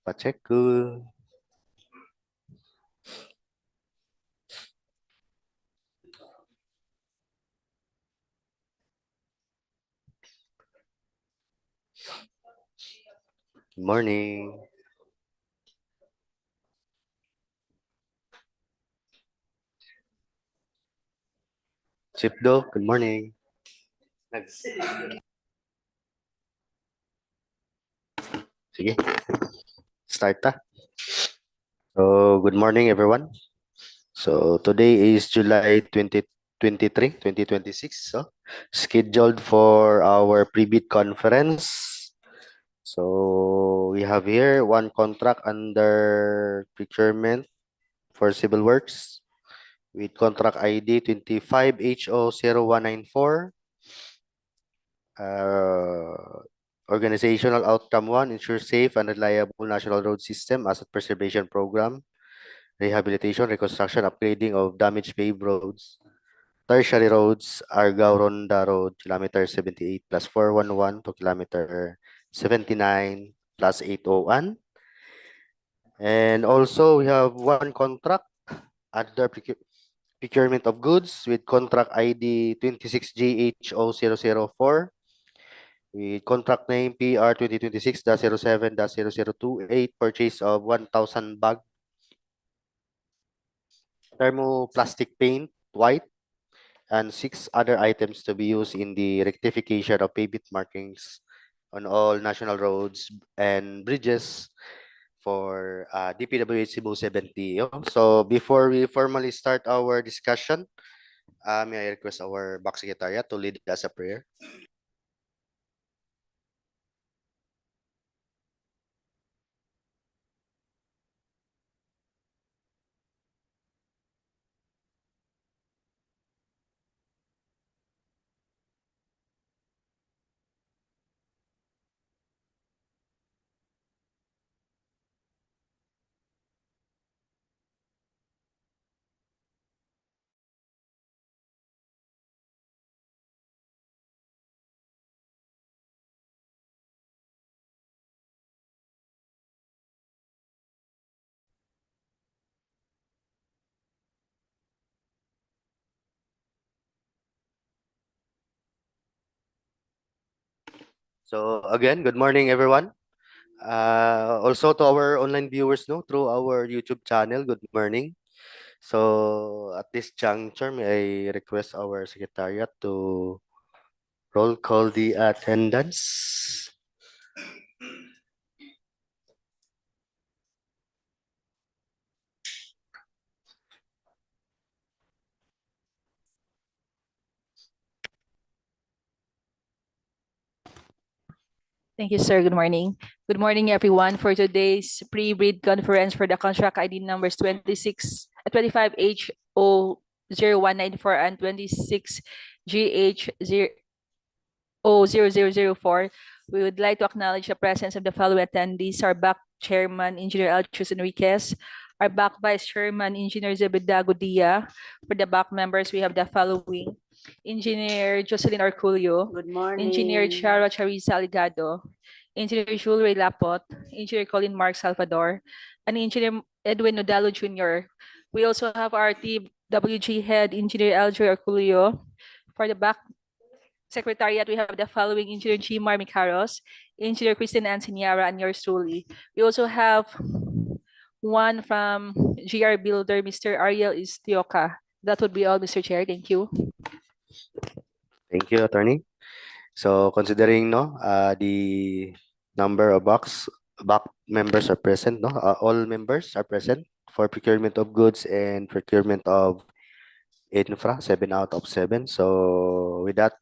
Pacheco. Good morning. Chipdo, good morning. Sige, start ta. So, good morning everyone. So, today is July 2023, 2026. So, scheduled for our pre-bid conference. So, we have here one contract under procurement for civil works with contract ID 25HO0194. Organizational outcome 1, ensure safe and reliable national road system, asset preservation program, rehabilitation, reconstruction, upgrading of damaged paved roads, tertiary roads, Argao Ronda Road, kilometer 78 plus 411 to kilometer 79 plus 801. And also we have one contract under procurement of goods with contract ID 26GH0004 with contract name PR 2026-07-0028, purchase of 1,000 bag thermoplastic paint white and 6 other items to be used in the rectification of pavement markings on all national roads and bridges for DPWH Cebu 7th DEO. So before we formally start our discussion, may I request our box secretariat to lead us a prayer. So again, good morning everyone. Also to our online viewers through our YouTube channel, good morning. So at this juncture, may I request our secretariat to roll call the attendance. Thank you, sir. Good morning. Good morning, everyone. For today's pre-bid conference for the contract ID numbers 25H0194 and 26GH0004, we would like to acknowledge the presence of the following attendees: our back chairman, Engineer Alchus Enriquez, our back vice chairman, Engineer Zebeda Gudia. For the back members, we have the following: Engineer Jocelyn Arculio, Good morning. Engineer Charo Charissa Ligado, Engineer Jules Ray Lapot, Engineer Colin Mark Salvador, and Engineer Edwin Nodalo Jr. We also have our TWG head, Engineer Aljoy Arculio. For the back secretariat, we have the following: Engineer Gmar Micaros, Engineer Kristen Ansiniara, and yours truly. We also have one from GR Builder, Mr. Ariel Istioka. That would be all, Mr. Chair. Thank you. Thank you, attorney. So considering the number of back members are present, all members are present for procurement of goods and procurement of infra, 7 out of 7. So with that,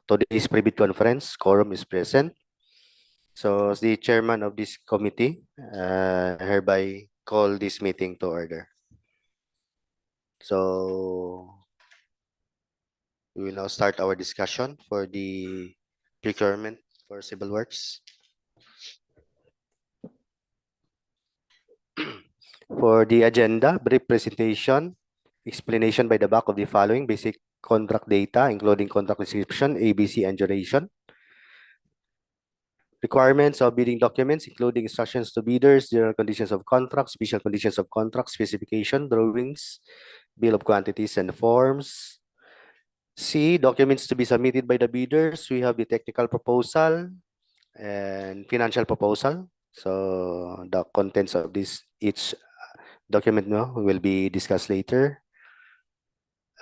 today's pre-bid conference, quorum is present. So as the chairman of this committee, hereby call this meeting to order. So we will now start our discussion for the procurement for civil works. For the agenda, brief presentation, explanation by the back of the following basic contract data, including contract description, ABC, and duration. Requirements of bidding documents, including instructions to bidders, general conditions of contracts, special conditions of contracts, specification, drawings, bill of quantities, and forms. C, documents to be submitted by the bidders. We have the technical proposal and financial proposal. So the contents of each document will be discussed later.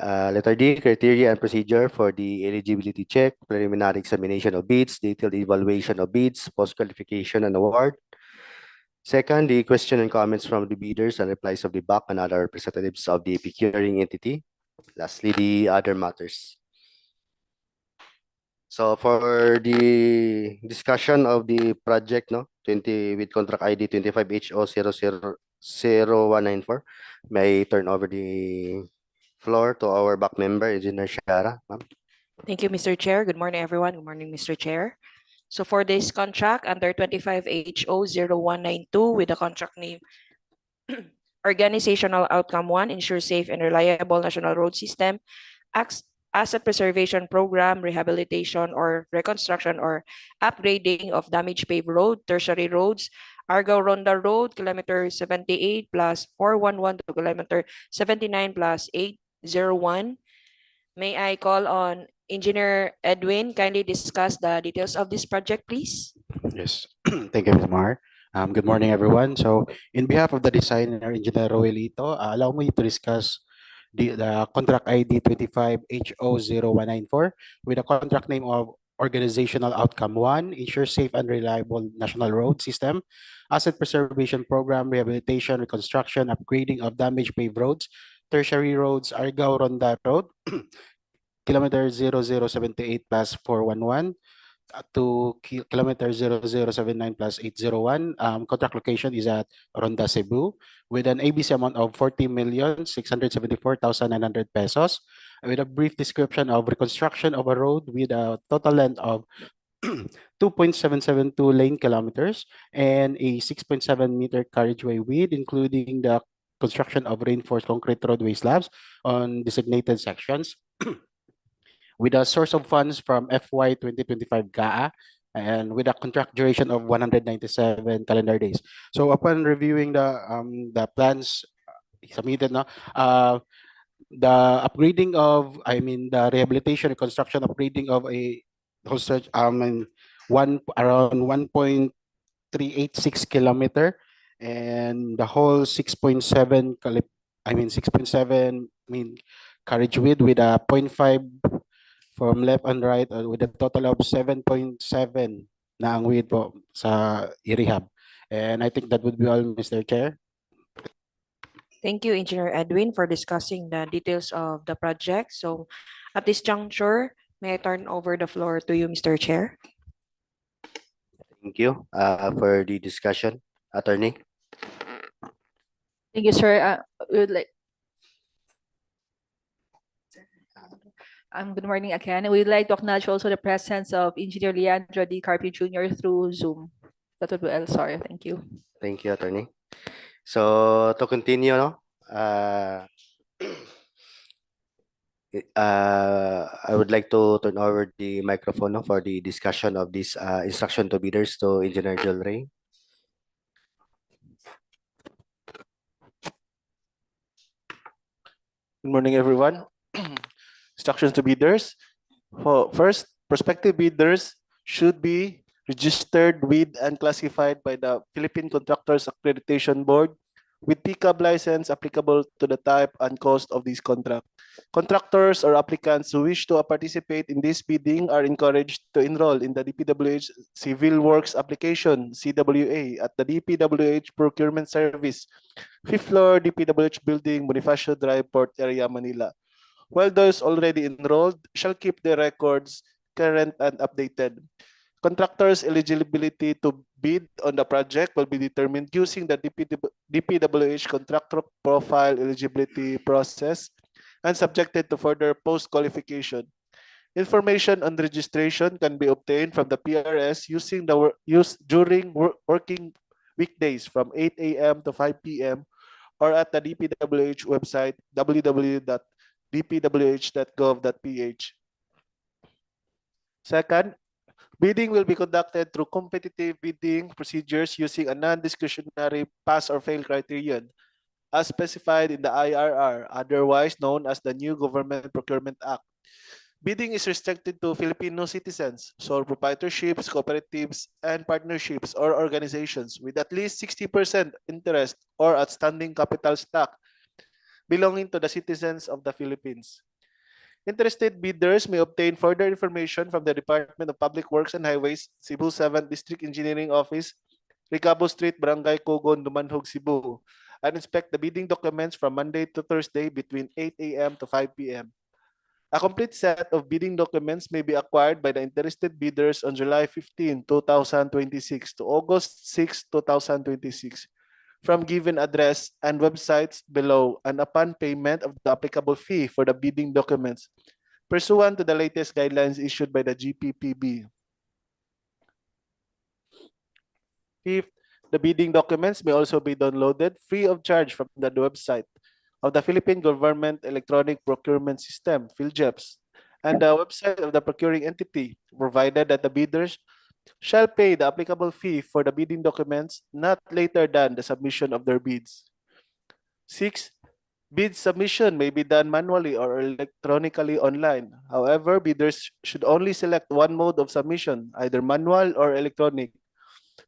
Letter D, criteria and procedure for the eligibility check, preliminary examination of bids, detailed evaluation of bids, post-qualification and award. Second, the question and comments from the bidders and replies of the BAC and other representatives of the procuring entity. Lastly, the other matters. So for the discussion of the project, 20 with contract ID 25HO000194, may I turn over the floor to our back member, Engineer Shara. Ma'am. Thank you, Mr. Chair. Good morning, everyone. Good morning, Mr. Chair. So for this contract under 25HO0192 with the contract name Organizational Outcome 1, ensure safe and reliable national road system, asset preservation program, rehabilitation or reconstruction or upgrading of damaged paved road, tertiary roads, Argao Ronda Road, kilometer 78 plus 411 to kilometer 79 plus 801. May I call on Engineer Edwin, kindly discuss the details of this project, please? Yes, thank you, Ms. Mar. Good morning, everyone. So, in behalf of the designer, Engineer Roelito, allow me to discuss the contract ID 25HO0194 with the contract name of Organizational Outcome 1, ensure safe and reliable national road system, asset preservation program, rehabilitation, reconstruction, upgrading of damaged paved roads, tertiary roads, Argao Ronda Road, kilometer 0078 plus 411, to kilometer 0079 plus 801. Contract location is at Ronda, Cebu, with an ABC amount of 40,674,900 pesos, with a brief description of reconstruction of a road with a total length of 2.772 lane kilometers and a 6.7 meter carriageway width, including the construction of reinforced concrete roadway slabs on designated sections, with a source of funds from FY 2025 GAA and with a contract duration of 197 calendar days. So upon reviewing the plans submitted, the upgrading of, the rehabilitation and construction upgrading of a whole stretch, around 1.386 kilometer, and the whole 6.7 carriage width with a 0.5 from left and right, with a total of 7.7 na ang width po sa i-rehab. And I think that would be all, Mr. Chair. Thank you, Engineer Edwin, for discussing the details of the project. So at this juncture, may I turn over the floor to you, Mr. Chair? Thank you for the discussion, Attorney. Thank you, sir. We would like. Good morning again. We'd like to acknowledge also the presence of Engineer Leandro D. Carpio Jr. through Zoom. That would be all. Sorry. Thank you. Thank you, Attorney. So to continue, I would like to turn over the microphone for the discussion of this instruction to bidders to Engineer Joel Ray. Good morning, everyone. Instructions to bidders. First, prospective bidders should be registered with and classified by the Philippine Contractors Accreditation Board with PCAB license applicable to the type and cost of this contract. Contractors or applicants who wish to participate in this bidding are encouraged to enroll in the DPWH Civil Works Application, CWA, at the DPWH Procurement Service, 5th floor, DPWH Building, Bonifacio Drive, Port Area, Manila. While those already enrolled shall keep their records current and updated. Contractors' eligibility to bid on the project will be determined using the DPWH contractor profile eligibility process and subjected to further post-qualification. Information on registration can be obtained from the PRS during working weekdays from 8 a.m. to 5 p.m. or at the DPWH website www.dpwh.gov.ph. Second, Bidding will be conducted through competitive bidding procedures using a non-discretionary pass or fail criterion, as specified in the IRR, otherwise known as the New Government Procurement Act. Bidding is restricted to Filipino citizens, sole proprietorships, cooperatives, and partnerships or organizations with at least 60% interest or outstanding capital stock belonging to the citizens of the Philippines. Interested bidders may obtain further information from the Department of Public Works and Highways, Cebu 7th District Engineering Office, Ricabo Street, Barangay Cogon, Dumanhog, Cebu, and inspect the bidding documents from Monday to Thursday between 8 a.m. to 5 p.m. A complete set of bidding documents may be acquired by the interested bidders on July 15, 2026 to August 6, 2026 from given address and websites below and upon payment of the applicable fee for the bidding documents pursuant to the latest guidelines issued by the GPPB. Fifth, the bidding documents may also be downloaded free of charge from the website of the Philippine Government Electronic Procurement System, PhilGEPS, and the website of the procuring entity, provided that the bidders shall pay the applicable fee for the bidding documents not later than the submission of their bids. 6. Bid submission may be done manually or electronically online. However, bidders should only select one mode of submission, either manual or electronic.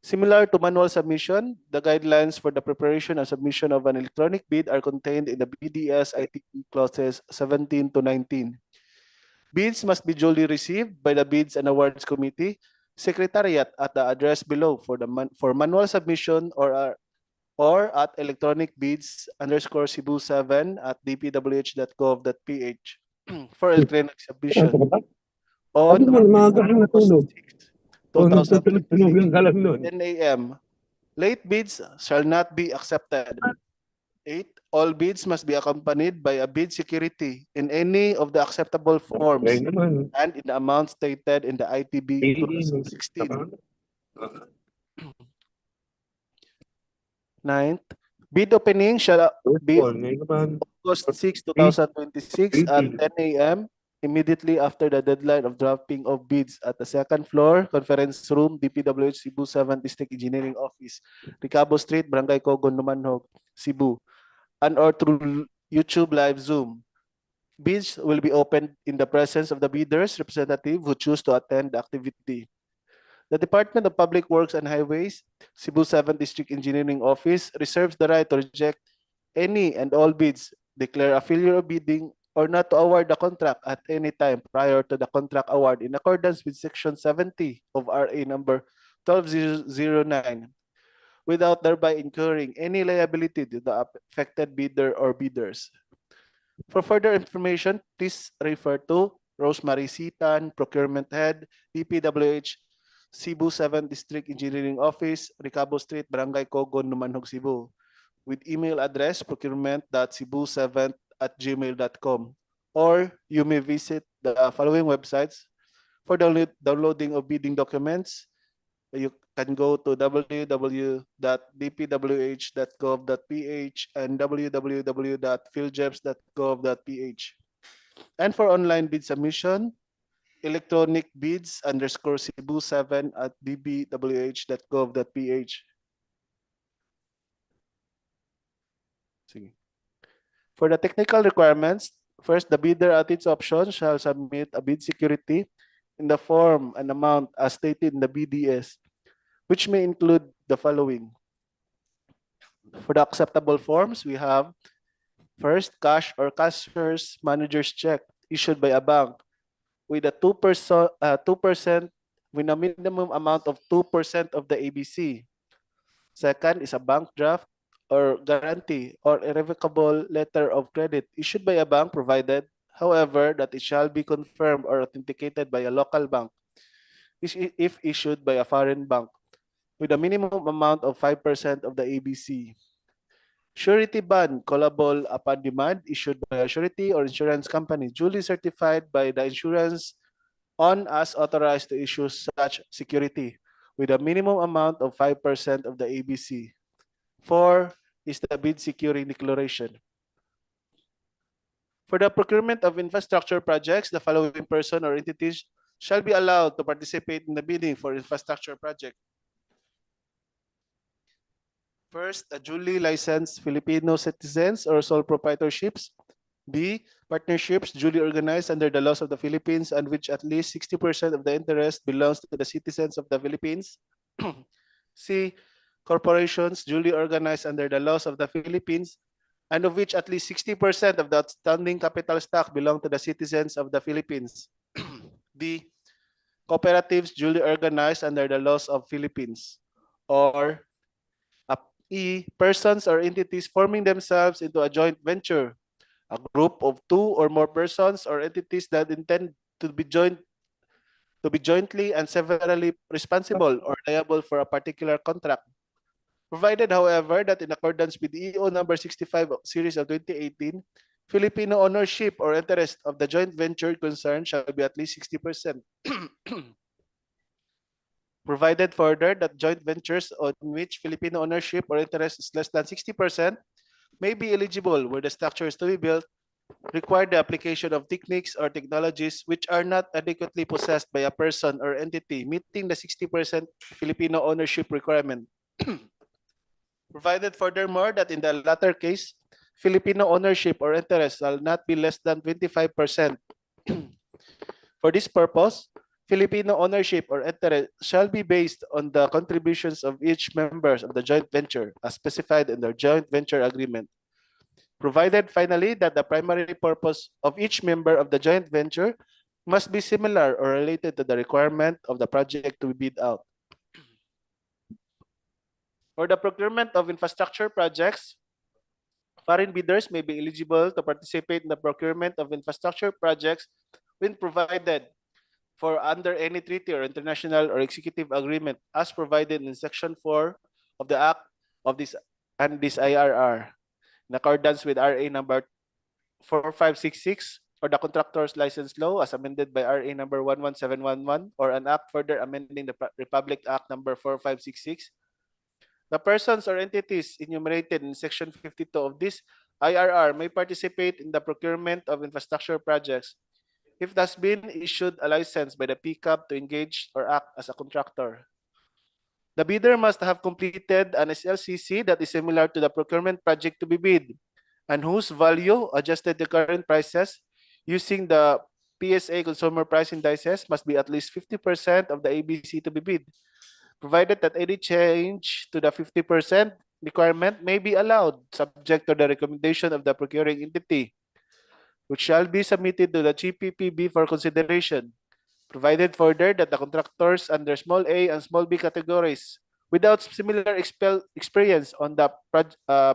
Similar to manual submission, the guidelines for the preparation and submission of an electronic bid are contained in the BDS ITE clauses 17 to 19. Bids must be duly received by the Bids and Awards Committee Secretariat at the address below for manual submission or at electronic bids _ Cebu 7 at dpwh.gov.ph for electronic submission on August 6, 2026, 10 a.m. Late bids shall not be accepted. 8. All bids must be accompanied by a bid security in any of the acceptable forms and in the amount stated in the ITB Clause 16. 9th, bid opening shall be August 6, 2026 at 10 a.m. immediately after the deadline of drafting of bids at the second floor, conference room, DPWH Cebu 7th District Engineering Office, Ricabo Street, Barangay Cogon, Numanhog, Cebu, and or through YouTube live Zoom. Bids will be opened in the presence of the bidders representative who choose to attend the activity. The Department of Public Works and Highways, Cebu 7th District Engineering Office reserves the right to reject any and all bids, declare a failure of bidding, or not to award the contract at any time prior to the contract award in accordance with Section 70 of RA number 12009, without thereby incurring any liability to the affected bidder or bidders. For further information, please refer to Rosemary Sitan, Procurement Head, DPWH Cebu 7th District Engineering Office, Ricabo Street, Barangay Cogon, Numanhog, Cebu, with email address procurement.cebu7th@gmail.com. Or you may visit the following websites for downloading of bidding documents. You can go to www.dpwh.gov.ph and www.philjeps.gov.ph. And for online bid submission, electronic bids _ Cebu 7 at dpwh.gov.ph. For the technical requirements, first, the bidder at its option shall submit a bid security in the form and amount as stated in the BDS, which may include the following. For the acceptable forms, we have first, cash or cashier's manager's check issued by a bank with a 2% with a minimum amount of 2% of the ABC. Second is a bank draft or guarantee or irrevocable letter of credit issued by a bank, provided, however, that it shall be confirmed or authenticated by a local bank if issued by a foreign bank with a minimum amount of 5% of the ABC. Surety bond callable upon demand issued by a surety or insurance company duly certified by the insurance on as authorized to issue such security with a minimum amount of 5% of the ABC. 4 is the bid securing declaration. For the procurement of infrastructure projects, the following person or entities shall be allowed to participate in the bidding for infrastructure project. First, a duly licensed Filipino citizens or sole proprietorships. B, partnerships duly organized under the laws of the Philippines and which at least 60% of the interest belongs to the citizens of the Philippines. C, corporations duly organized under the laws of the Philippines and of which at least 60% of the outstanding capital stock belong to the citizens of the Philippines. D, cooperatives duly organized under the laws of Philippines. Or E, persons or entities forming themselves into a joint venture, a group of 2 or more persons or entities that intend to be jointly and severally responsible or liable for a particular contract. Provided, however, that in accordance with EO number 65 series of 2018, Filipino ownership or interest of the joint venture concerned shall be at least 60%. Provided further that joint ventures on which Filipino ownership or interest is less than 60% may be eligible where the structure is to be built, require the application of techniques or technologies which are not adequately possessed by a person or entity meeting the 60% Filipino ownership requirement. Provided furthermore that in the latter case, Filipino ownership or interest shall not be less than 25%. For this purpose, Filipino ownership or interest shall be based on the contributions of each member of the joint venture as specified in the joint venture agreement. Provided finally that the primary purpose of each member of the joint venture must be similar or related to the requirement of the project to be bid out. For the procurement of infrastructure projects, foreign bidders may be eligible to participate in the procurement of infrastructure projects when provided for under any treaty or international or executive agreement as provided in Section 4 of the Act of this IRR in accordance with RA number 4566 or the Contractors License Law as amended by RA number 11711 or an act further amending the Republic Act number 4566. The persons or entities enumerated in Section 52 of this IRR may participate in the procurement of infrastructure projects if thus been issued a license by the PCAB to engage or act as a contractor. The bidder must have completed an SLCC that is similar to the procurement project to be bid and whose value adjusted to current prices using the PSA consumer price indices must be at least 50% of the ABC to be bid, provided that any change to the 50% requirement may be allowed subject to the recommendation of the procuring entity, which shall be submitted to the GPPB for consideration. Provided further that the contractors under small a and small b categories without similar experience on the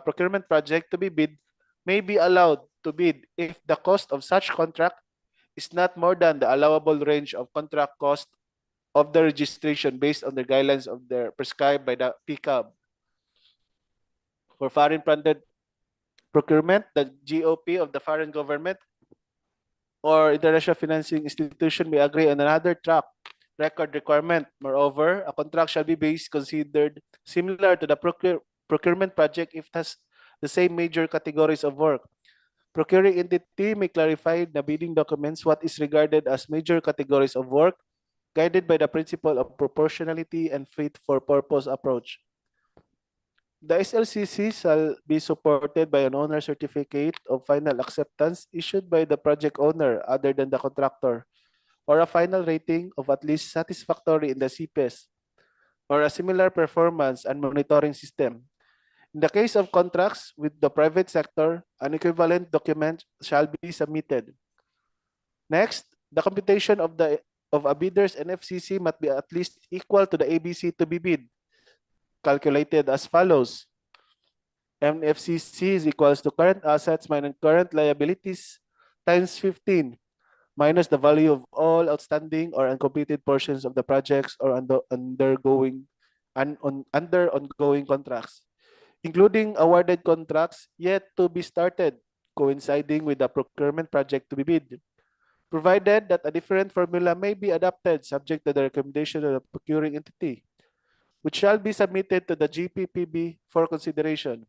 procurement project to be bid may be allowed to bid if the cost of such contract is not more than the allowable range of contract cost of the registration based on the guidelines of the prescribed by the PCAB. For foreign funded procurement, the GOP of the foreign government or international financing institution may agree on another track record requirement. Moreover, a contract shall be based considered similar to the procurement project if it has the same major categories of work. Procuring entity may clarify in the bidding documents what is regarded as major categories of work, guided by the principle of proportionality and fit for purpose approach. The SLCC shall be supported by an owner certificate of final acceptance issued by the project owner other than the contractor, or a final rating of at least satisfactory in the CPES, or a similar performance and monitoring system. In the case of contracts with the private sector, an equivalent document shall be submitted. Next, the computation of a bidder's NFCC must be at least equal to the ABC to be bid, calculated as follows. NFCC is equals to current assets minus current liabilities times 15 minus the value of all outstanding or uncompleted portions of the projects or under ongoing contracts, including awarded contracts yet to be started, coinciding with the procurement project to be bid, provided that a different formula may be adopted subject to the recommendation of the procuring entity, which shall be submitted to the GPPB for consideration.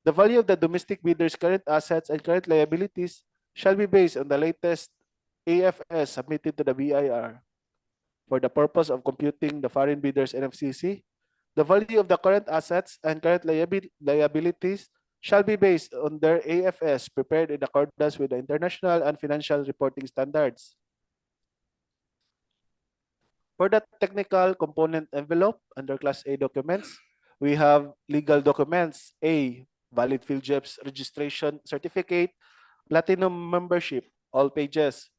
The value of the domestic bidder's current assets and current liabilities shall be based on the latest AFS submitted to the BIR for the purpose of computing the foreign bidders NFCC, the value of the current assets and current liabilities shall be based on their AFS prepared in accordance with the international and financial reporting standards. For the technical component envelope under Class A documents, we have legal documents. A, valid field jobs registration certificate, platinum membership, all pages.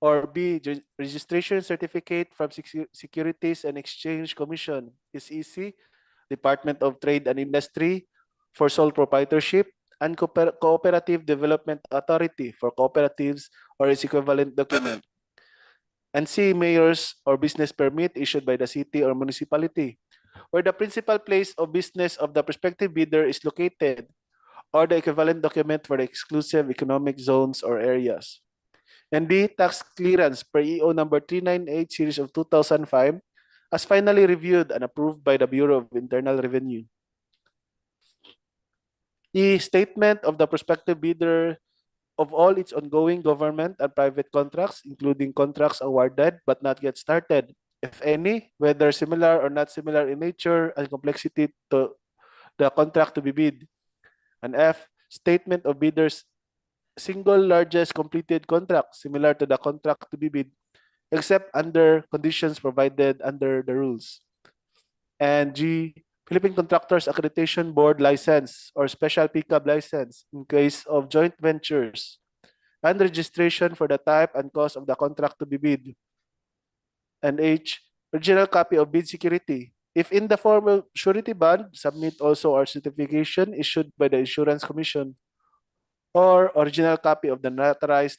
Or B, registration certificate from Securities and Exchange Commission, SEC, Department of Trade and Industry for sole proprietorship, and Cooperative Development Authority for cooperatives or its equivalent document. And C, mayor's or business permit issued by the city or municipality, where the principal place of business of the prospective bidder is located, or the equivalent document for the exclusive economic zones or areas. And D, tax clearance per EO number 398 series of 2005 as finally reviewed and approved by the Bureau of Internal Revenue. E, statement of the prospective bidder of all its ongoing government and private contracts, including contracts awarded but not yet started, if any, whether similar or not similar in nature and complexity to the contract to be bid. And F, statement of bidder's single largest completed contract similar to the contract to be bid, except under conditions provided under the rules. And G, Philippine Contractors Accreditation Board license or special pickup license in case of joint ventures, and registration for the type and cost of the contract to be bid. And H, original copy of bid security. If in the form of surety bond, submit also our certification issued by the Insurance Commission, or original copy of the notarized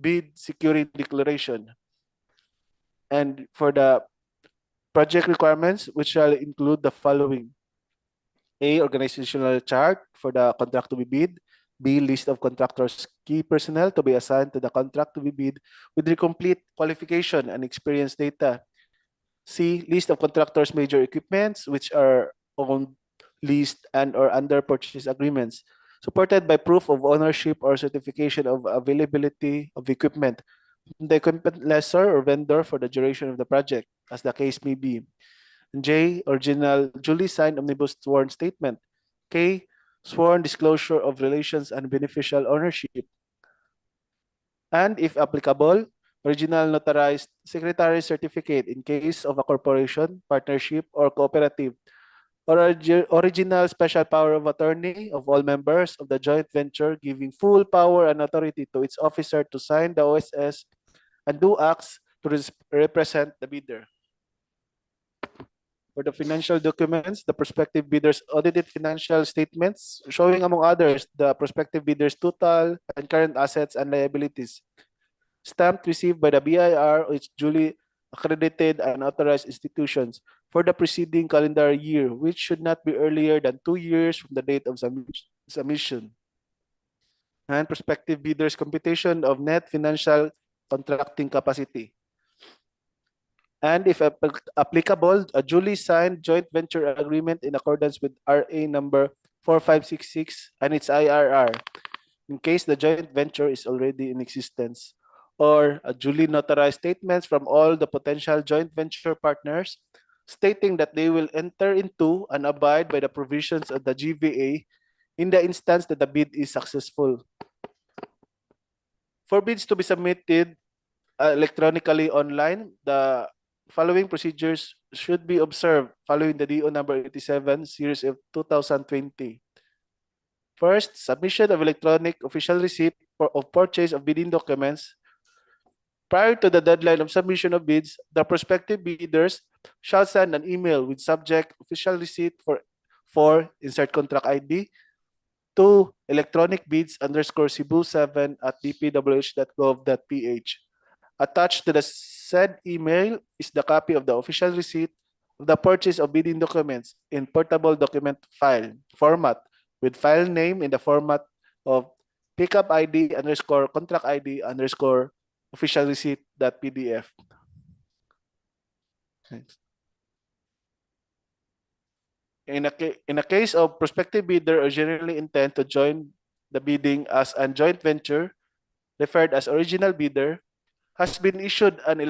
bid security declaration. And for the project requirements, which shall include the following: A, organizational chart for the contract to be bid. B, list of contractors' key personnel to be assigned to the contract to be bid with their complete qualification and experience data. C, list of contractors' major equipments which are owned, leased, and or under purchase agreements, supported by proof of ownership or certification of availability of equipment from the equipment lessor or vendor for the duration of the project, as the case may be. J, original duly signed omnibus sworn statement. K, sworn disclosure of relations and beneficial ownership. And if applicable, original notarized secretary certificate in case of a corporation, partnership, or cooperative, or original special power of attorney of all members of the joint venture giving full power and authority to its officer to sign the OSS and do acts to represent the bidder. For the financial documents, the prospective bidder's audited financial statements showing, among others, the prospective bidder's total and current assets and liabilities, stamped received by the BIR or its duly accredited and authorized institutions for the preceding calendar year, which should not be earlier than 2 years from the date of submission. And prospective bidders' computation of net financial contracting capacity. And if applicable, a duly signed joint venture agreement in accordance with RA number 4566 and its IRR, in case the joint venture is already in existence, or a duly notarized statements from all the potential joint venture partners stating that they will enter into and abide by the provisions of the GVA in the instance that the bid is successful. For bids to be submitted electronically online, the following procedures should be observed following the DO number 87 series of 2020. First, submission of electronic official receipt of purchase of bidding documents. Prior to the deadline of submission of bids, the prospective bidders shall send an email with subject official receipt for insert contract ID to electronicbids_Cebu7@dpwh.gov.ph. Attached to the said email is the copy of the official receipt of the purchase of bidding documents in portable document file format with file name in the format of pickup ID_contract ID_official receipt.pdf. In a case of prospective bidder or generally intend to join the bidding as a joint venture, referred as original bidder, has been issued an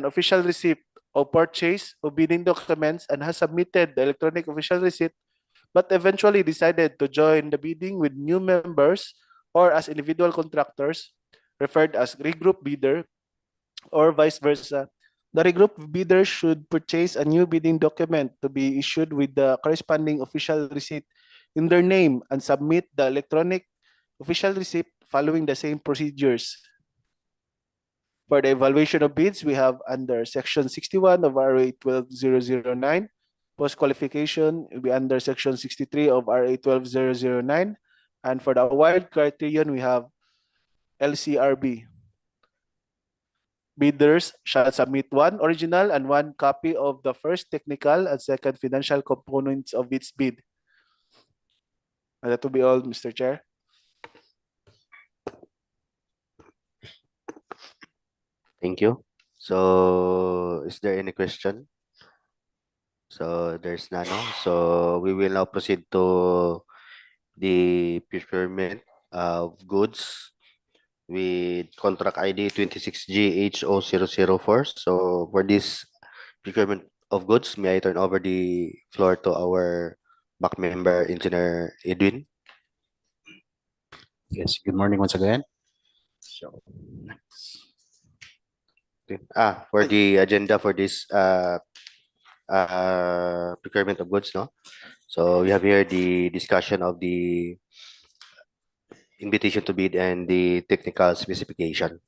official receipt of purchase of bidding documents and has submitted the electronic official receipt, but eventually decided to join the bidding with new members or as individual contractors, referred as regroup bidder, or vice versa. The regroup bidder should purchase a new bidding document to be issued with the corresponding official receipt in their name and submit the electronic official receipt following the same procedures. For the evaluation of bids, we have under Section 61 of RA 12009. Post-qualification will be under Section 63 of RA 12009. And for the award criterion, we have LCRB. Bidders shall submit one original and one copy of the first technical and second financial components of its bid. And that will be all, Mr. Chair. Thank you. So, is there any question? So, there's none. No? So, we will now proceed to the procurement of goods with contract ID 26GH0004. So, for this procurement of goods, may I turn over the floor to our back member, Engineer Edwin? Yes, good morning once again. So, For the agenda for this procurement of goods, no? So we have here the discussion of the invitation to bid and the technical specification.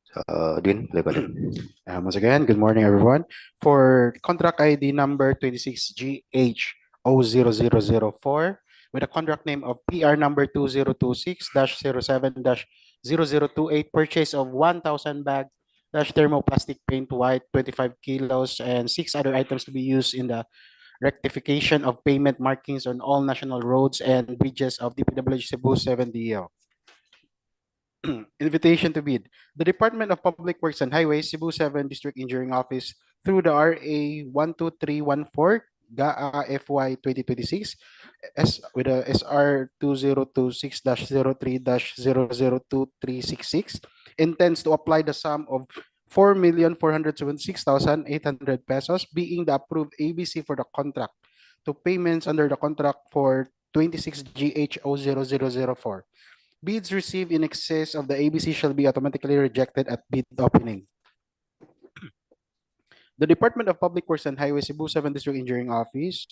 So, Edwin, play button. once again, good morning, everyone. For contract ID number 26GH00004, with a contract name of PR number 2026-07-0028, purchase of 1,000 bag thermoplastic paint white, 25 kilos, and 6 other items to be used in the rectification of pavement markings on all national roads and bridges of DPWH Cebu 7th DEO. Invitation to bid. The Department of Public Works and Highways, Cebu 7 District Engineering Office, through the RA 12314, GAA FY 2026, with a SR 2026-03-002366, intends to apply the sum of 4,476,800 pesos, being the approved ABC for the contract, to payments under the contract for 26GH00004. Bids received in excess of the ABC shall be automatically rejected at bid opening. The Department of Public Works and Highways, Cebu 7 District Engineering Office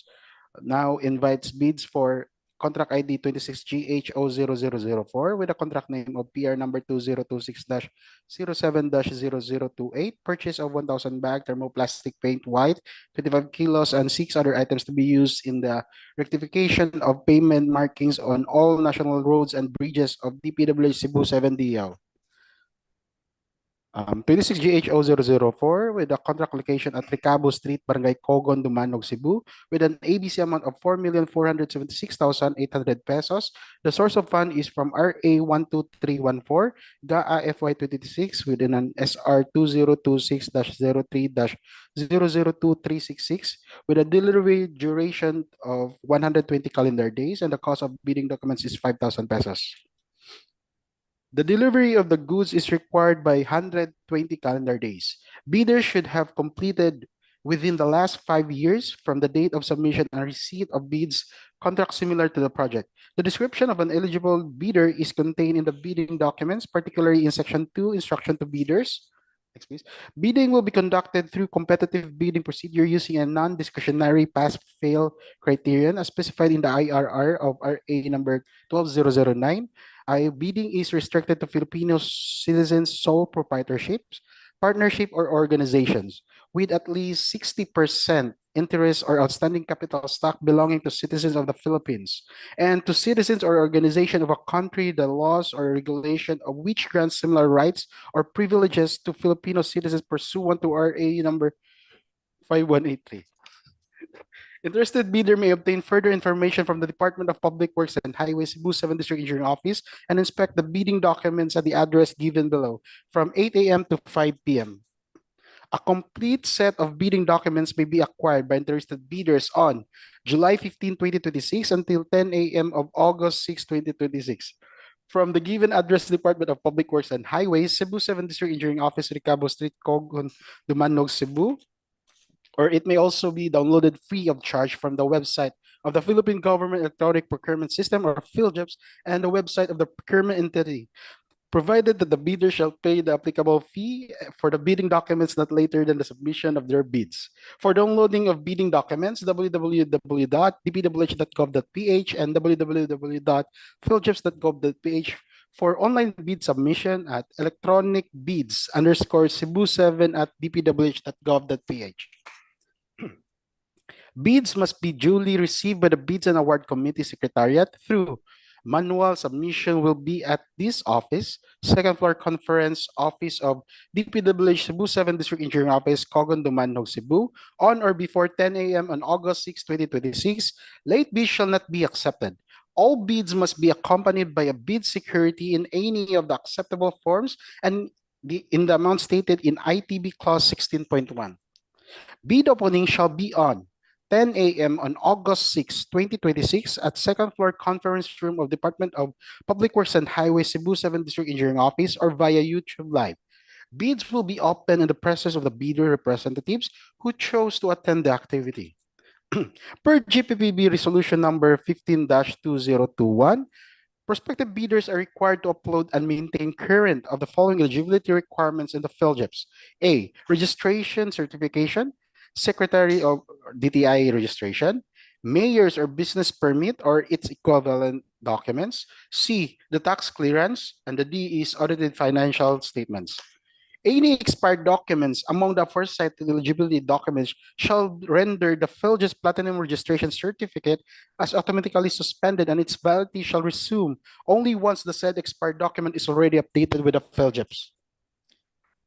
now invites bids for contract ID 26GH00004 with a contract name of PR number 2026-07-0028, purchase of 1,000 bag thermoplastic paint white, 25 kilos, and 6 other items to be used in the rectification of pavement markings on all national roads and bridges of DPWH Cebu 7th DEO. 26GH00004 with a contract location at Recabo Street, Barangay Cogon, Dumanog, Cebu, with an ABC amount of 4,476,800 pesos. The source of fund is from RA 12314, GAA FY 2026, within an SR 2026-03-002366, with a delivery duration of 120 calendar days, and the cost of bidding documents is 5,000 pesos. The delivery of the goods is required by 120 calendar days. Bidders should have completed within the last 5 years from the date of submission and receipt of bids contract similar to the project. The description of an eligible bidder is contained in the bidding documents, particularly in Section 2, Instruction to Bidders. Next, please. Bidding will be conducted through competitive bidding procedure using a non-discretionary pass-fail criterion as specified in the IRR of RA number 12009. Bidding is restricted to Filipino citizens' sole proprietorships, partnership, or organizations with at least 60% interest or outstanding capital stock belonging to citizens of the Philippines, and to citizens or organization of a country the laws or regulation of which grants similar rights or privileges to Filipino citizens pursuant to RA number 5183. Interested bidder may obtain further information from the Department of Public Works and Highways, Cebu 7 District Engineering Office, and inspect the bidding documents at the address given below from 8 a.m. to 5 p.m. A complete set of bidding documents may be acquired by interested bidders on July 15, 2026 until 10 a.m. of August 6, 2026. From the given address, Department of Public Works and Highways, Cebu 7th District Engineering Office, Ricabo Street, Cogon, Dumanog, Cebu. Or it may also be downloaded free of charge from the website of the Philippine Government Electronic Procurement System or PhilJEPS and the website of the procurement entity, provided that the bidder shall pay the applicable fee for the bidding documents not later than the submission of their bids. For downloading of bidding documents, www.dpwh.gov.ph and www.philjeps.gov.ph. For online bid submission at electronic_Cebu7 at dpwh.gov.ph. Bids must be duly received by the Bids and Award Committee Secretariat through manual submission will be at this office, second floor conference office of DPWH Cebu 7th District Engineering Office, Cogon, Dumanog, Cebu, on or before 10 a.m. on August 6, 2026. Late bids shall not be accepted. All bids must be accompanied by a bid security in any of the acceptable forms and in the amount stated in ITB Clause 16.1. Bid opening shall be on 10 a.m. on August 6, 2026 at second floor conference room of Department of Public Works and Highways, Cebu 7th District Engineering Office or via YouTube Live. Bids will be open in the presence of the bidder representatives who chose to attend the activity. Per GPPB Resolution Number 15-2021, prospective bidders are required to upload and maintain current of the following eligibility requirements in the PhilJEPS. A. Registration certification, Secretary of DTI registration, mayor's or business permit or its equivalent documents. C. The tax clearance, and the D is audited financial statements. Any expired documents among the aforementioned eligibility documents shall render the PhilJEPS Platinum Registration Certificate as automatically suspended, and its validity shall resume only once the said expired document is already updated with the PhilJEPS.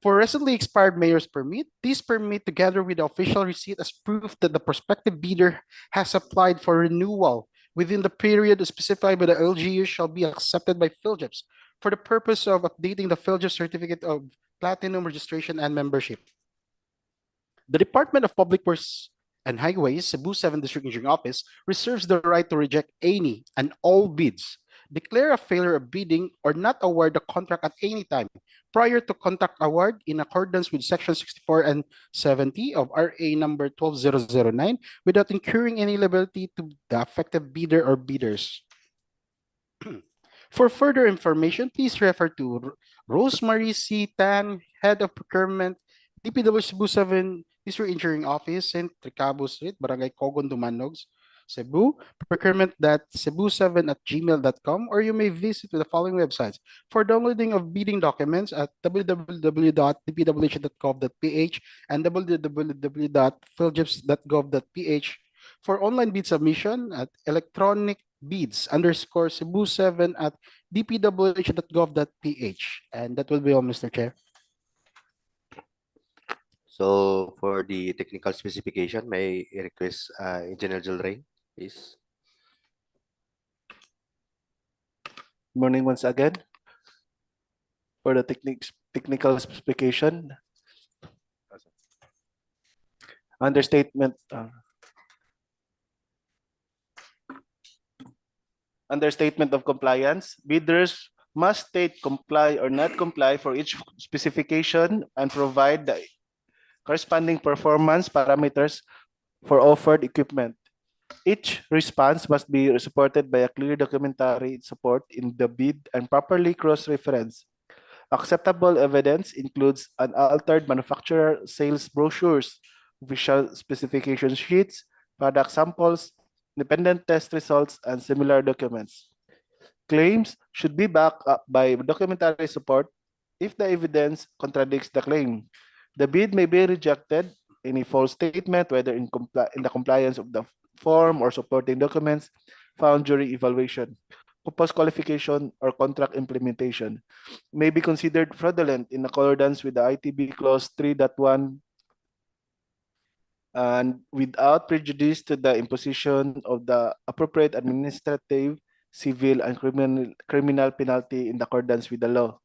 For recently expired mayor's permit, this permit together with the official receipt as proof that the prospective bidder has applied for renewal within the period specified by the LGU shall be accepted by PhilJEPS for the purpose of updating the PhilJEPS Certificate of Platinum Registration and Membership. The Department of Public Works and Highways, Cebu 7th District Engineering Office, reserves the right to reject any and all bids, declare a failure of bidding, or not award the contract at any time prior to contract award in accordance with Section 64 and 70 of RA number 12009 without incurring any liability to the affected bidder or bidders. For further information, please refer to Rosemary C. Tan, Head of Procurement, DPWH Cebu 7 District Engineering Office, St. Ricabo Street, Barangay Cogon, Dumanog, Cebu, procurement.cebu7@gmail.com, or you may visit the following websites for downloading of bidding documents at www.dpwh.gov.ph and www.philjeps.gov.ph. For online bid submission at electronic_Cebu7@dpwh.gov.ph. And that will be all, Mr. Chair. So for the technical specification, may I request Engineer Julray, please. Morning once again. For the technical specification, understatement of compliance, bidders must state comply or not comply for each specification and provide the corresponding performance parameters for offered equipment. Each response must be supported by a clear documentary support in the bid and properly cross-reference. Acceptable evidence includes unaltered manufacturer sales brochures, official specification sheets, product samples, independent test results, and similar documents. Claims should be backed up by documentary support if the evidence contradicts the claim. The bid may be rejected. Any false statement, whether in the compliance of the form or supporting documents found during evaluation, post-qualification, or contract implementation, may be considered fraudulent in accordance with the ITB Clause 3.1 and without prejudice to the imposition of the appropriate administrative, civil, and criminal penalty in accordance with the law.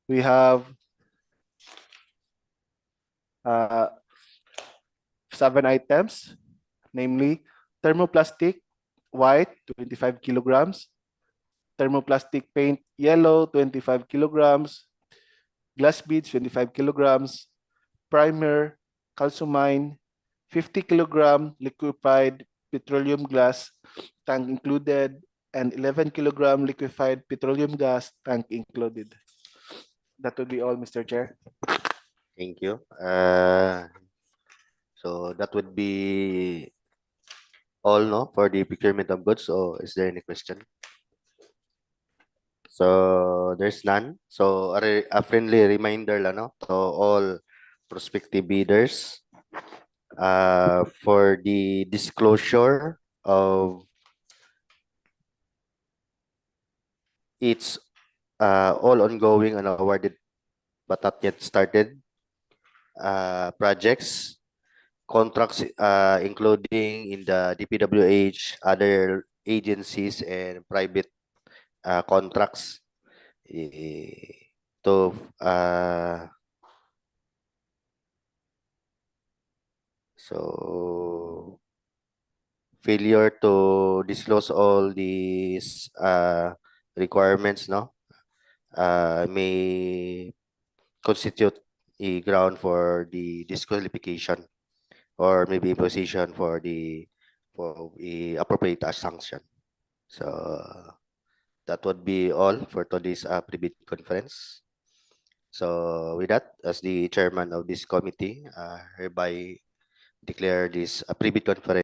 We have uh, 7 items, namely thermoplastic white 25 kilograms, thermoplastic paint yellow 25 kilograms, glass beads 25 kilograms, primer, calcimine, 50 kilogram liquefied petroleum gas tank included, and 11 kilogram liquefied petroleum gas tank included. That would be all, Mr. Chair. Thank you. So that would be all, no, for the procurement of goods. So is there any question? So there's none. So a friendly reminder lang, no, to all prospective bidders for the disclosure of its all ongoing and awarded but not yet started projects, contracts, including in the DPWH, other agencies and private contracts, to so failure to disclose all these requirements, no, may constitute a ground for the disqualification or maybe imposition for the appropriate sanction. So that would be all for today's pre-bid conference. So with that, as the chairman of this committee, hereby declare this pre-bid conference